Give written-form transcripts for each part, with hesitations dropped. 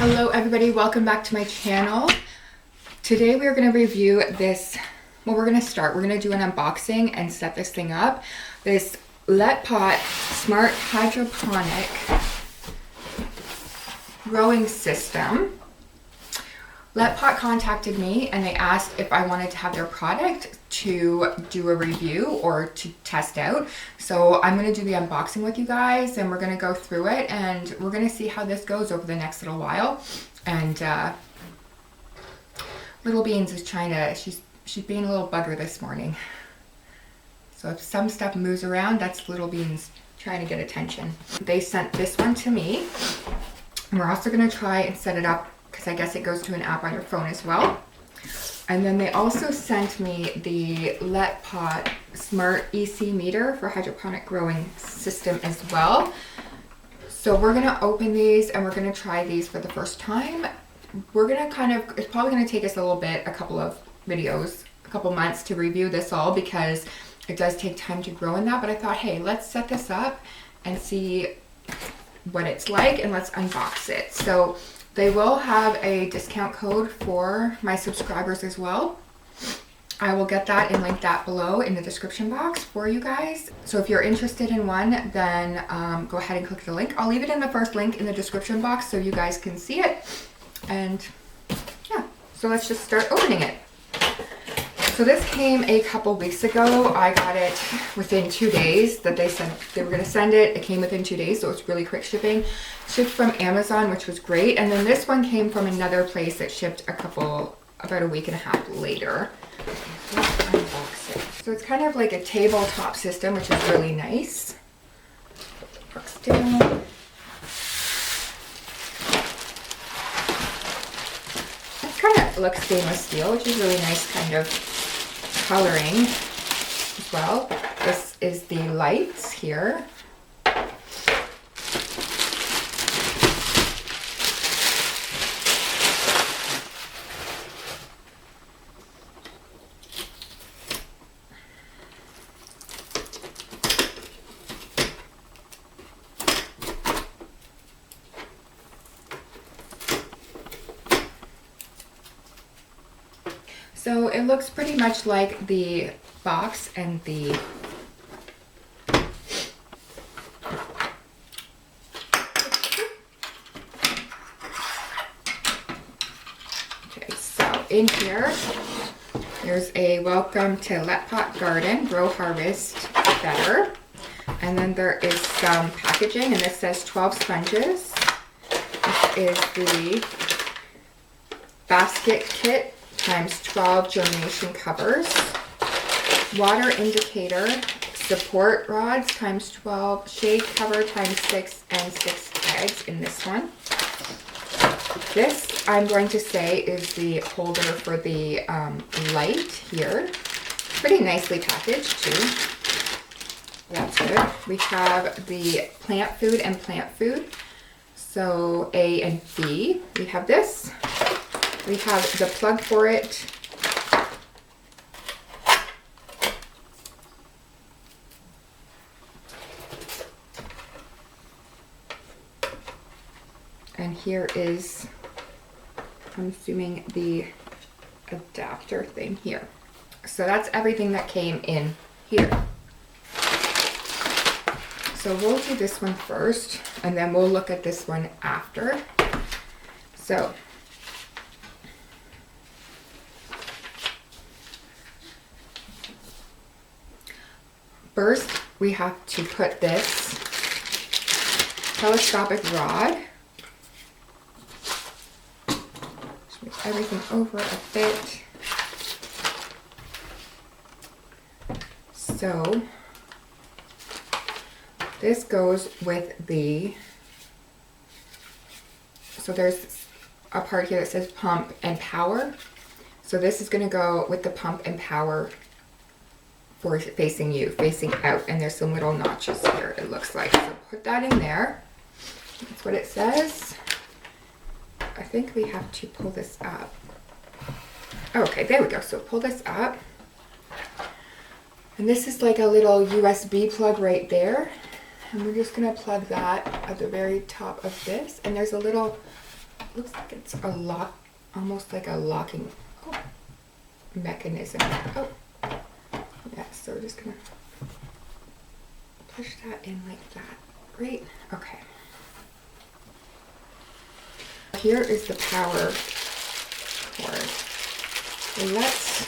Hello everybody, welcome back to my channel. Today we are going to review this, well we're going to do an unboxing and set this thing up. This Let Pot Smart Hydroponic Growing System. Let Pot contacted me and they asked if I wanted to have their product to do a review or to test out. So I'm going to do the unboxing with you guys and we're going to go through it and we're going to see how this goes over the next little while. And Little Beans is trying to, she's being a little bugger this morning. So if some stuff moves around, that's Little Beans trying to get attention. They sent this one to me. And we're also going to try and set it up because I guess it goes to an app on your phone as well. And then they also sent me the Let Pot Smart EC meter for hydroponic growing system as well. So we're going to open these and we're going to try these for the first time. We're going to it's probably going to take us a little bit, a couple of videos, a couple months to review this all because it does take time to grow in that. But I thought, hey, let's set this up and see what it's like and let's unbox it. So they will have a discount code for my subscribers as well. I will get that and link that below in the description box for you guys. So if you're interested in one, then go ahead and click the link. I'll leave it in the first link in the description box so you guys can see it. And yeah, so let's just start opening it. So this came a couple weeks ago. I got it within 2 days that they said they were going to send it. It came within 2 days, so it's really quick shipping. Shipped from Amazon, which was great. And then this one came from another place that shipped about a week and a half later. Let's unbox it. So it's kind of like a tabletop system, which is really nice. Works down. It kind of looks stainless steel, which is really nice kind of coloring as well. This is the lights here. So it looks pretty much like the box and the okay, so in here there's a welcome to Let Pot Garden, Grow Harvest Better. And then there is some packaging and this says 12 sponges. This is the basket kit times 12 germination covers, water indicator, support rods times 12, shade cover times 6, and 6 tags in this one. This, I'm going to say, is the holder for the light here. Pretty nicely packaged too. That's good. We have the plant food and plant food. So A and B. We have this. We have the plug for it. And here is, I'm assuming, the adapter thing here. So that's everything that came in here. So we'll do this one first and then we'll look at this one after. So first, we have to put this telescopic rod. Just move everything over a bit. So this goes with the, so there's a part here that says pump and power. So this is going to go with the pump and power for facing you, facing out, and there's some little notches here, it looks like. So put that in there. That's what it says. I think we have to pull this up. Okay, there we go. So pull this up. And this is like a little USB plug right there. And we're just going to plug that at the very top of this. And there's a little looks like it's a lock, almost like a locking mechanism. Oh, yeah, so we're just gonna push that in like that. Great, okay. Here is the power cord. Let's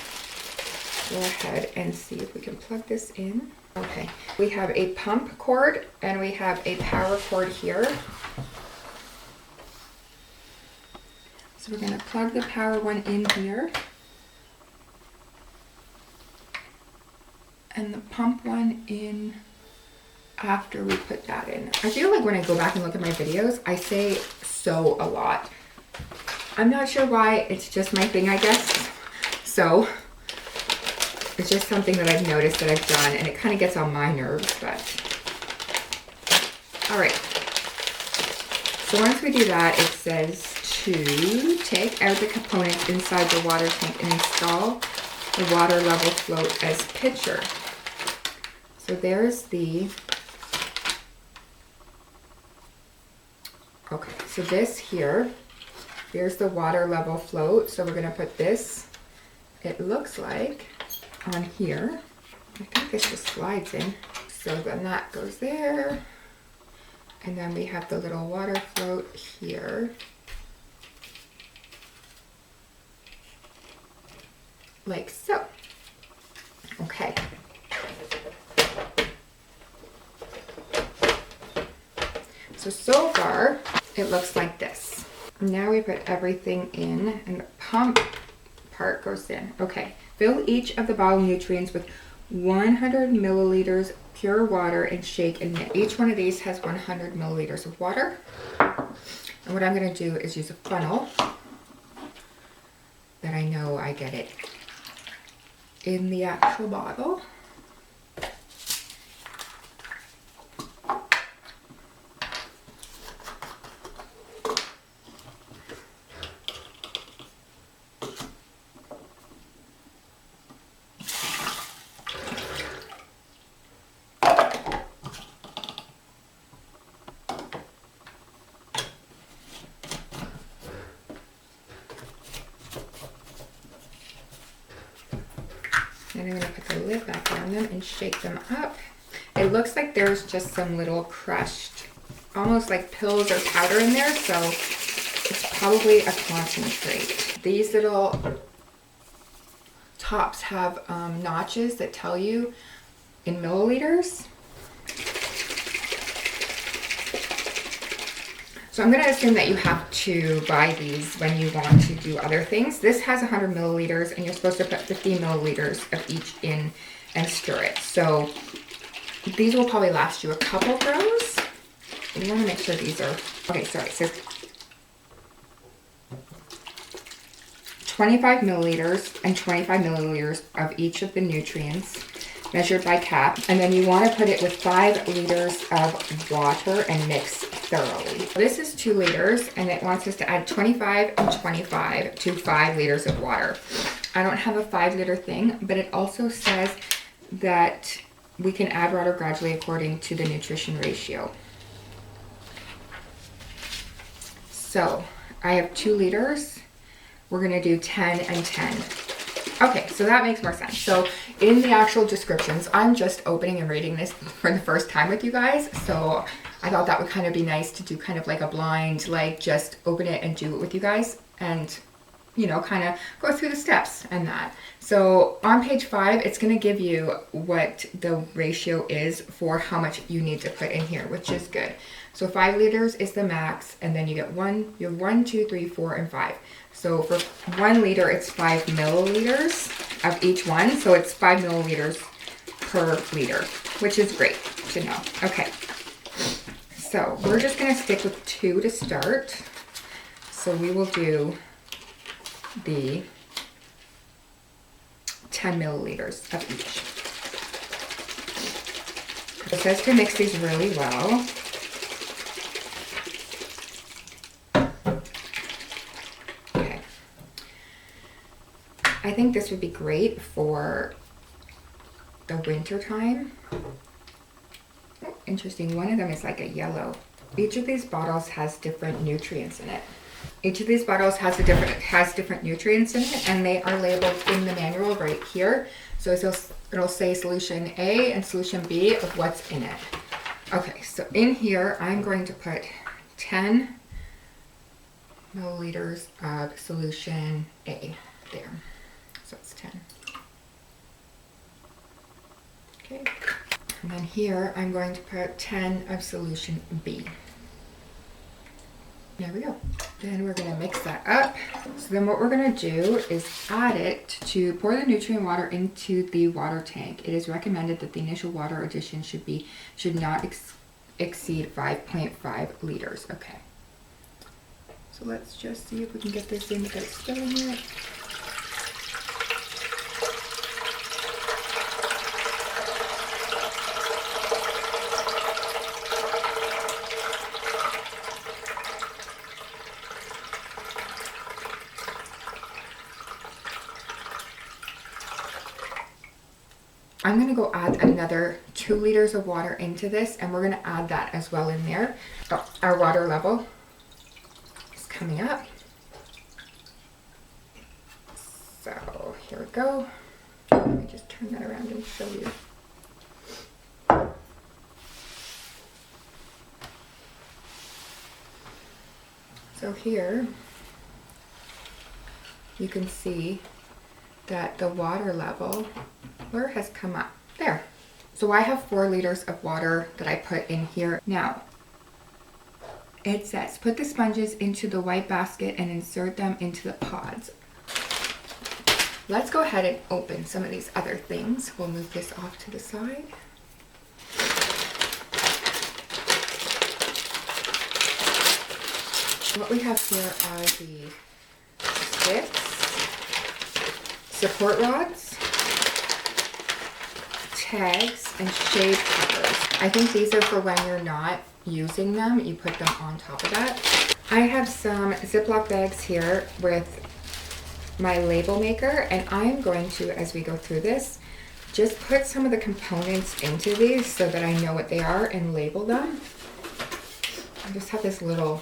go ahead and see if we can plug this in. Okay, we have a pump cord and we have a power cord here. So we're gonna plug the power one in here. And the pump one in after we put that in. I feel like when I go back and look at my videos, I say "so" a lot. I'm not sure why, it's just my thing, I guess. So, it's just something that I've noticed that I've done, and it kind of gets on my nerves, but. All right. So once we do that, it says to take out the components inside the water tank and install the water level float as picture. So there's the, okay, so this here, here's the water level float. So we're gonna put this, it looks like, on here. I think this just slides in. So then that goes there. And then we have the little water float here. Like so. Okay. So far, it looks like this. Now we put everything in and the pump part goes in. Okay, fill each of the bottle nutrients with 100 milliliters pure water and shake and mix. Each one of these has 100 milliliters of water. And what I'm gonna do is use a funnel that I know I get it in the actual bottle. And I'm going to put the lid back on them and shake them up. It looks like there's just some little crushed, almost like pills or powder in there, so it's probably a concentrate. These little tops have notches that tell you in milliliters. So I'm going to assume that you have to buy these when you want to do other things. This has 100 milliliters and you're supposed to put 50 milliliters of each in and stir it. So these will probably last you a couple throws. You want to make sure these are, okay, sorry, so 25 milliliters and 25 milliliters of each of the nutrients measured by cap, and then you want to put it with 5 liters of water and mix thoroughly. This is 2 liters and it wants us to add 25 and 25 to 5 liters of water. I don't have a 5-liter thing, but it also says that we can add water gradually according to the nutrition ratio. So I have 2 liters. We're gonna do 10 and 10. Okay, so that makes more sense. So in the actual descriptions, I'm just opening and reading this for the first time with you guys. So I thought that would kind of be nice to do kind of like a blind, like just open it and do it with you guys and, you know, kind of go through the steps and that. So on page 5, it's going to give you what the ratio is for how much you need to put in here, which is good. So 5 liters is the max, and then you have 1, 2, 3, 4, and 5. So for 1 liter, it's 5 milliliters of each one. So it's 5 milliliters per liter, which is great to know. Okay. So we're just going to stick with 2 to start. So we will do the 10 milliliters of each. It says to mix these really well. Okay. I think this would be great for the winter time. Oh, interesting, one of them is like a yellow. Each of these bottles has different nutrients in it. Each of these bottles has different nutrients in it, and they are labeled in the manual right here. So it'll say solution A and solution B of what's in it. Okay, so in here I'm going to put 10 milliliters of solution A there. So it's 10. Okay. And then here I'm going to put 10 of solution B. There we go. Then we're going to mix that up. So then what we're going to do is add it to pour the nutrient water into the water tank. It is recommended that the initial water addition should not exceed 5.5 liters. Okay. So let's just see if we can get this in without spilling it. I'm going to go add another 2 liters of water into this, and we're going to add that as well in there. Oh, our water level is coming up. So here we go. Let me just turn that around and show you. So here you can see that the water level has come up there. So I have 4 liters of water that I put in here. Now it says put the sponges into the white basket and insert them into the pods. Let's go ahead and open some of these other things. We'll move this off to the side. What we have here are the sticks, support rods, tags, and shade covers. I think these are for when you're not using them, you put them on top of that. I have some Ziploc bags here with my label maker, and I'm going to, as we go through this, just put some of the components into these so that I know what they are and label them. I just have this little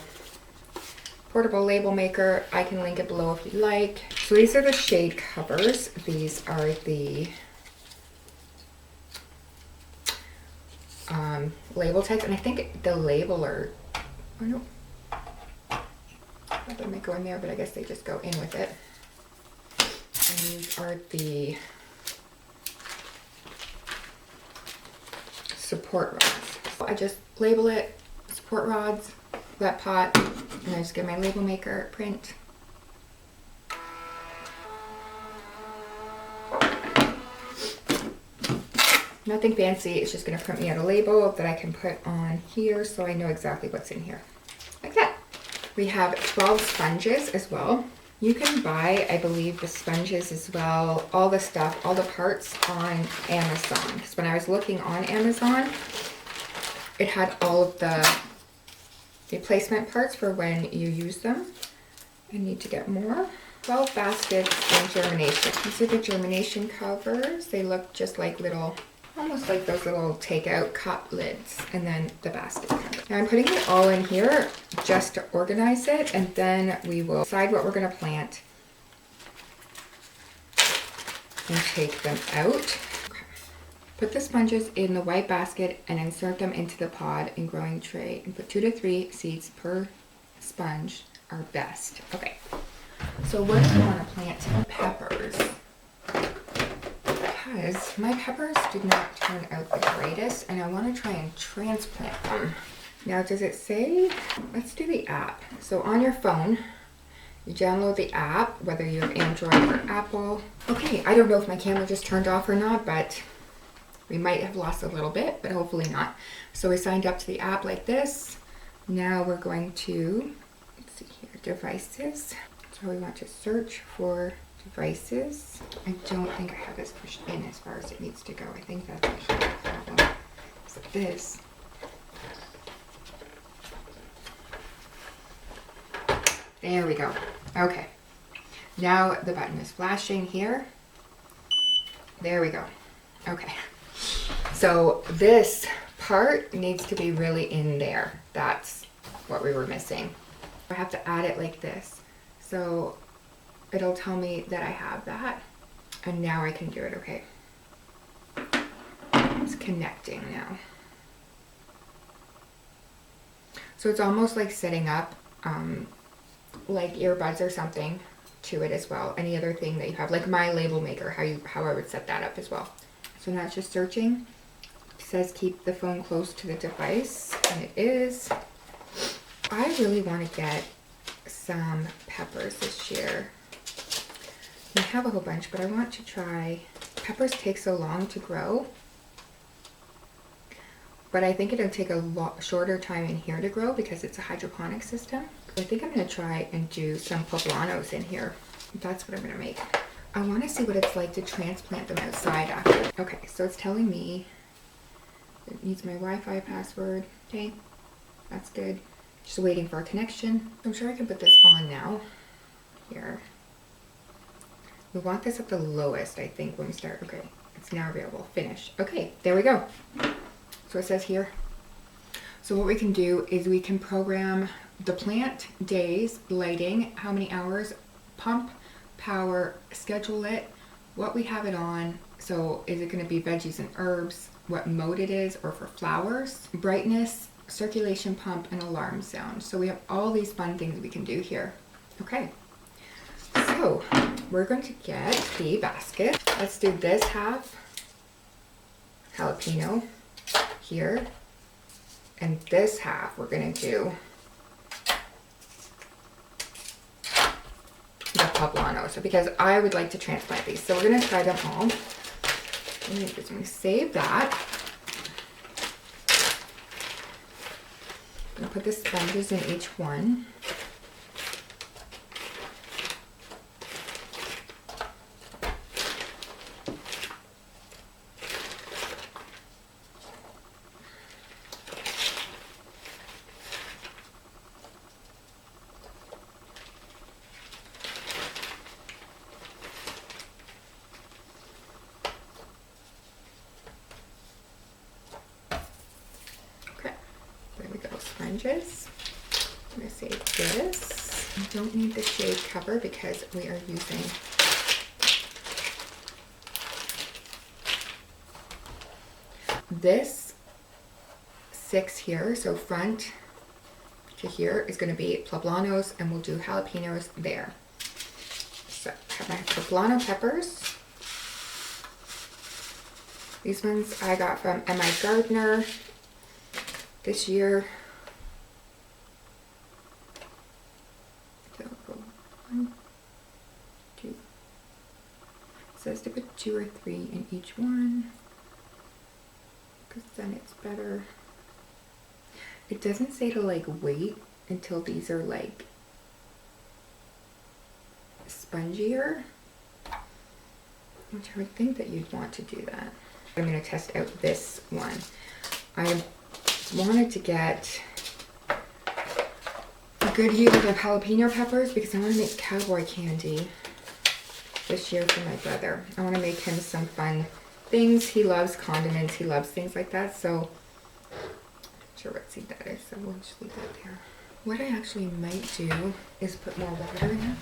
portable label maker. I can link it below if you like. So these are the shade covers. These are the label tags, and I think the labeler, oh no, they might go in there, but I guess they just go in with it. And these are the support rods. I just label it support rods, wet pot, and I just get my label maker, print. Nothing fancy, it's just going to print me out a label that I can put on here so I know exactly what's in here. Like that. We have 12 sponges as well. You can buy, I believe, the sponges as well, all the stuff, all the parts on Amazon. Because when I was looking on Amazon, it had all of the replacement parts for when you use them. I need to get more. 12 baskets in germination. These are the germination covers. They look just like little, almost like those little takeout cup lids, and then the basket cover. Now I'm putting it all in here just to organize it, and then we will decide what we're going to plant and take them out. Okay. Put the sponges in the white basket and insert them into the pod and growing tray, and put 2 to 3 seeds per sponge are best. Okay, so what do I want to plant? Peppers. Because my peppers did not turn out the greatest, and I want to try and transplant them. Now, does it say? Let's do the app. So on your phone, you download the app, whether you have Android or Apple. Okay, I don't know if my camera just turned off or not, but we might have lost a little bit, but hopefully not. So we signed up to the app like this. Now we're going to, let's see here, devices. So we want to search for devices. I don't think I have this pushed in as far as it needs to go. I think that's actually the problem. So this. There we go. Okay. Now the button is flashing here. There we go. Okay. So this part needs to be really in there. That's what we were missing. I have to add it like this. So it'll tell me that I have that. And now I can do it, okay. It's connecting now. So it's almost like setting up like earbuds or something to it as well. Any other thing that you have, like my label maker, how I would set that up as well. So now it's just searching. It says keep the phone close to the device, and it is. I really want to get some peppers this year. We have a whole bunch, but I want to try. Peppers take so long to grow, but I think it'll take a lot shorter time in here to grow because it's a hydroponic system. I think I'm going to try and do some poblanos in here. That's what I'm going to make. I want to see what it's like to transplant them outside after. Okay, so it's telling me it needs my Wi-Fi password. Okay, that's good. Just waiting for a connection. I'm sure I can put this on now. Here. We want this at the lowest, I think, when we start. Okay, it's now available. Finish. Okay, there we go. So it says here. So what we can do is we can program the plant, days, lighting, how many hours, pump, power, schedule it, what we have it on. So is it going to be veggies and herbs, what mode it is, or for flowers, brightness, circulation pump, and alarm sound. So we have all these fun things we can do here. Okay. So we're going to get the basket. Let's do this half jalapeno here, and this half we're going to do the poblano. So because I would like to transplant these, so we're going to try them all. I'm going to save that. I'm going to put the sponges in each one. Sponges. I'm going to save this. I don't need the shade cover because we are using this 6 here. So front to here is going to be poblanos, and we'll do jalapenos there. So I have my poblano peppers. These ones I got from M.I. Gardner this year. One, 2. It says to put 2 or 3 in each one, because then it's better. It doesn't say to like wait until these are like spongier, which I would think that you'd want to do that. I'm going to test out this one. I wanted to get a good yield of jalapeno peppers because I want to make cowboy candy this year for my brother. I want to make him some fun things. He loves condiments. He loves things like that. So I'm not sure what seed that is, so we'll just leave that there. What I actually might do is put more water in it.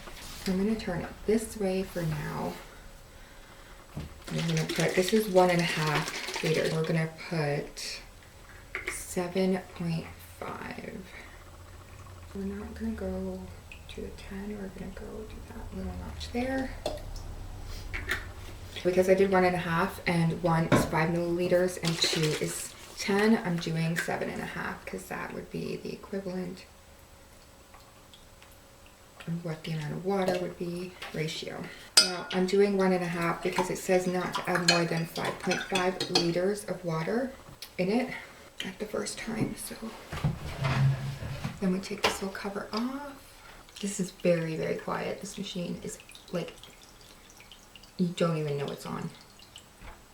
I'm going to turn it this way for now. I'm going to put, this is 1.5 liters. We're going to put 7.5. We're not going to go to the 10. We're going to go to that little notch there. Because I did 1.5 and 1 is 5 milliliters and 2 is 10, I'm doing 7.5 because that would be the equivalent of what the amount of water would be ratio. Now I'm doing 1.5 because it says not to add more than 5.5 liters of water in it at the first time. So then we take this little cover off. This is very, very quiet. This machine is like, you don't even know it's on,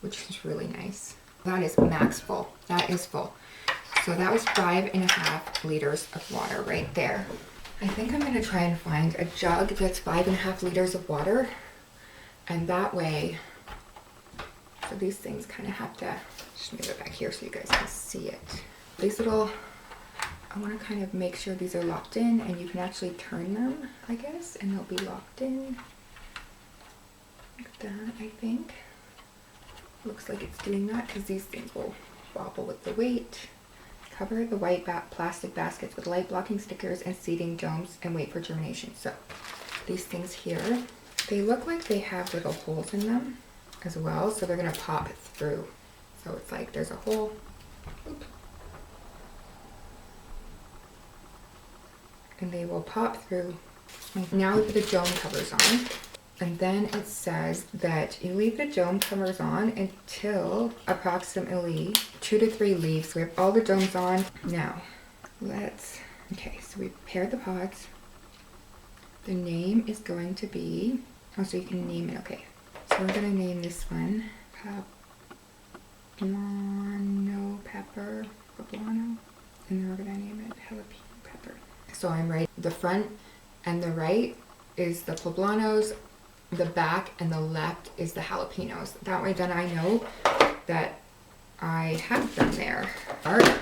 which is really nice. That is max full. That is full. So that was 5.5 liters of water right there. I think I'm going to try and find a jug that's 5.5 liters of water. And that way, so these things kind of have to, just move it back here so you guys can see it. These little I want to kind of make sure these are locked in, and you can actually turn them, I guess, and they'll be locked in. Like that, I think. Looks like it's doing that because these things will wobble with the weight. Cover the white plastic baskets with light blocking stickers and seeding domes and wait for germination. So these things here, they look like they have little holes in them as well, so they're going to pop through. So it's like there's a hole. Oop. And they will pop through. Now we put the dome covers on. And then it says that you leave the dome covers on until approximately 2 to 3 leaves. We have all the domes on. Now, okay, so we paired the pods. The name is going to be, oh, so you can name it, okay. So we're gonna name this one Poblano Pepper, Poblano, and then we're gonna name it Jalapeno Pepper. So I'm right, the front and the right is the poblanos, the back and the left is the jalapenos. That way then I know that I have them there. All right.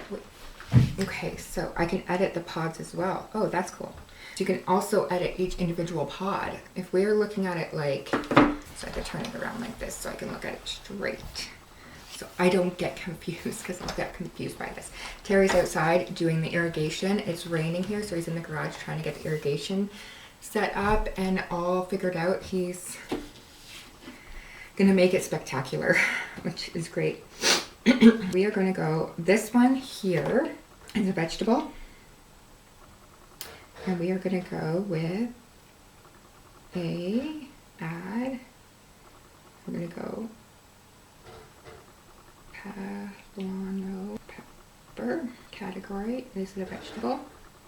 Okay, so I can edit the pods as well. Oh, that's cool. So you can also edit each individual pod. If we're looking at it like, so I could turn it around like this so I can look at it straight. So I don't get confused, because I'll get confused by this. Terry's outside doing the irrigation. It's raining here, so he's in the garage trying to get the irrigation set up and all figured out. He's gonna make it spectacular, which is great. We are gonna go, this one here is a vegetable, and we are gonna go with we're gonna go Poblano Pepper category. This is a vegetable.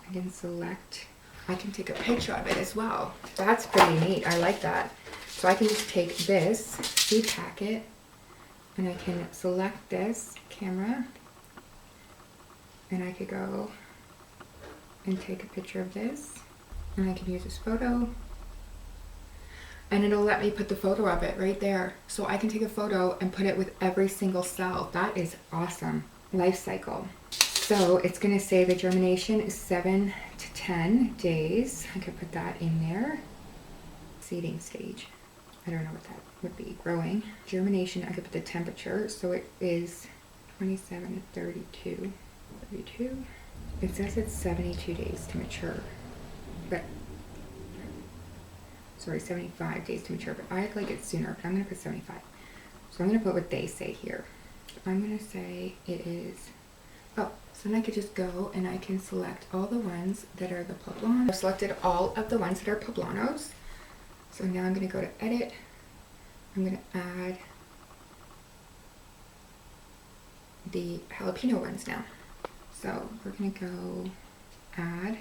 I can select, I can take a picture of it as well. That's pretty neat. I like that. So I can just take this seed packet and I can select this camera and I could go and take a picture of this and I can use this photo and it'll let me put the photo of it right there. So I can take a photo and put it with every single cell. That is awesome. Life cycle. So it's going to say the germination is 7 to 10 days. I could put that in there. Seeding stage. I don't know what that would be. Growing. Germination, I could put the temperature. So it is 27 to 32. 32. It says it's 72 days to mature. But, sorry, 75 days to mature. But I act like it's sooner. But I'm going to put 75. So I'm going to put what they say here. I'm going to say it is... Oh, so then I could just go and I can select all the ones that are the poblanos. I've selected all of the ones that are poblanos. So now I'm going to go to edit. I'm going to add the jalapeno ones now. So we're going to go add,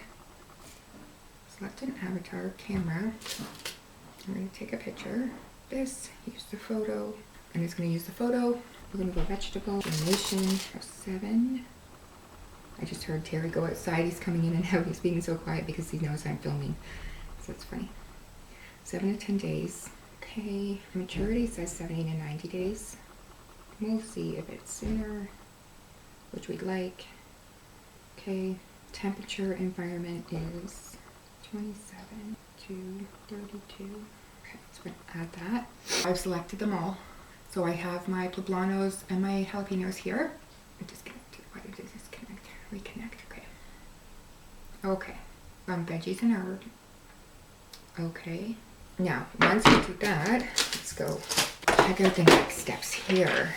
select an avatar camera. I'm going to take a picture. This, use the photo. I'm just going to use the photo. We're going to go vegetable, germination, 7. I just heard Terry go outside. He's coming in and out. He's being so quiet because he knows I'm filming. So it's funny. 7 to 10 days. Okay. Maturity says 70 to 90 days. We'll see if it's sooner, which we'd like. Okay. Temperature environment is 27 to 32. Okay, so we're gonna add that. I've selected them all. So I have my poblanos and my jalapenos here. Disconnected. Why did it disconnect? Reconnect. Okay. Okay. Veggies and herbs. Okay. Now, once we do that, let's go check out the next steps here.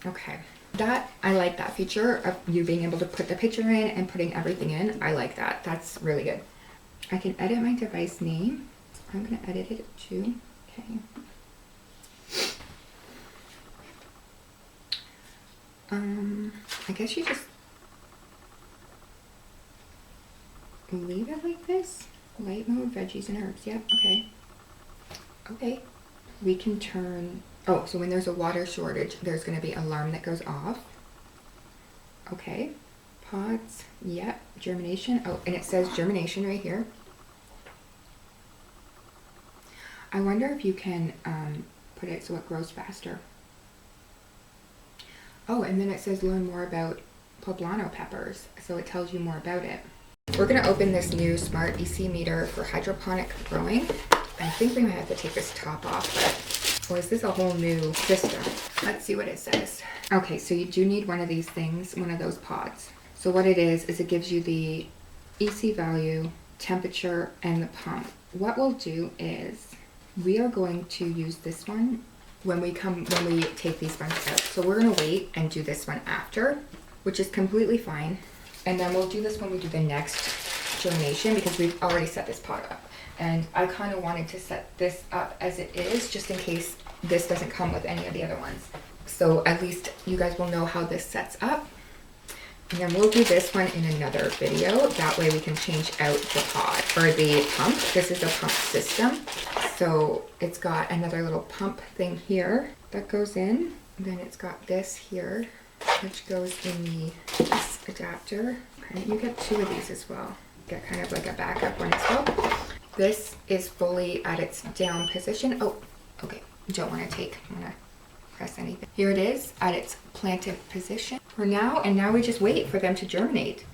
Okay. That, I like that feature of you being able to put the picture in and putting everything in. I like that. That's really good. I can edit my device name. I'm going to edit it to, okay. I guess you just leave it like this. Light mode, veggies and herbs. Yep, okay. Okay. We can turn, oh, so when there's a water shortage, there's going to be an alarm that goes off. Okay. Pods, yep. Germination, oh, and it says germination right here. I wonder if you can put it so it grows faster. Oh, and then it says learn more about poblano peppers, so it tells you more about it. We're gonna open this new Smart EC meter for hydroponic growing. I think we might have to take this top off, but, or is this a whole new system? Let's see what it says. Okay, so you do need one of these things, one of those pods. So what it is it gives you the EC value, temperature, and the pump. What we'll do is we are going to use this one when we take these ones out. So we're gonna wait and do this one after, which is completely fine. And then we'll do this when we do the next germination, because we've already set this pot up. And I kind of wanted to set this up as it is, just in case this doesn't come with any of the other ones. So at least you guys will know how this sets up. And then we'll do this one in another video. That way we can change out the pod, or the pump. This is a pump system. So it's got another little pump thing here that goes in. And then it's got this here, which goes in this adapter. Okay, you get two of these as well. Get kind of like a backup one as well. This is fully at its down position. Oh, okay, don't want to press anything. Here it is at its planted position for now, and now we just wait for them to germinate.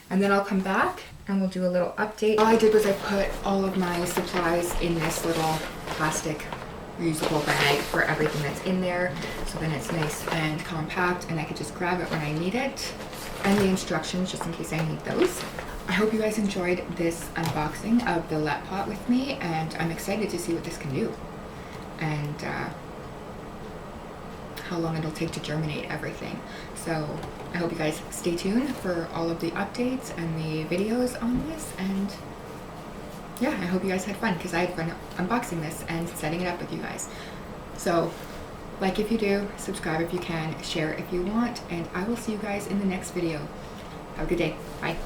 And then I'll come back and we'll do a little update. All I did was I put all of my supplies in this little plastic reusable bag for everything that's in there, so then it's nice and compact and I could just grab it when I need it, and the instructions just in case I need those. I hope you guys enjoyed this unboxing of the Let Pot with me, and I'm excited to see what this can do and how long it'll take to germinate everything. So I hope you guys stay tuned for all of the updates and the videos on this, and yeah, I hope you guys had fun, because I had fun unboxing this and setting it up with you guys. So like if you do, subscribe if you can, share if you want, and I will see you guys in the next video. Have a good day. Bye.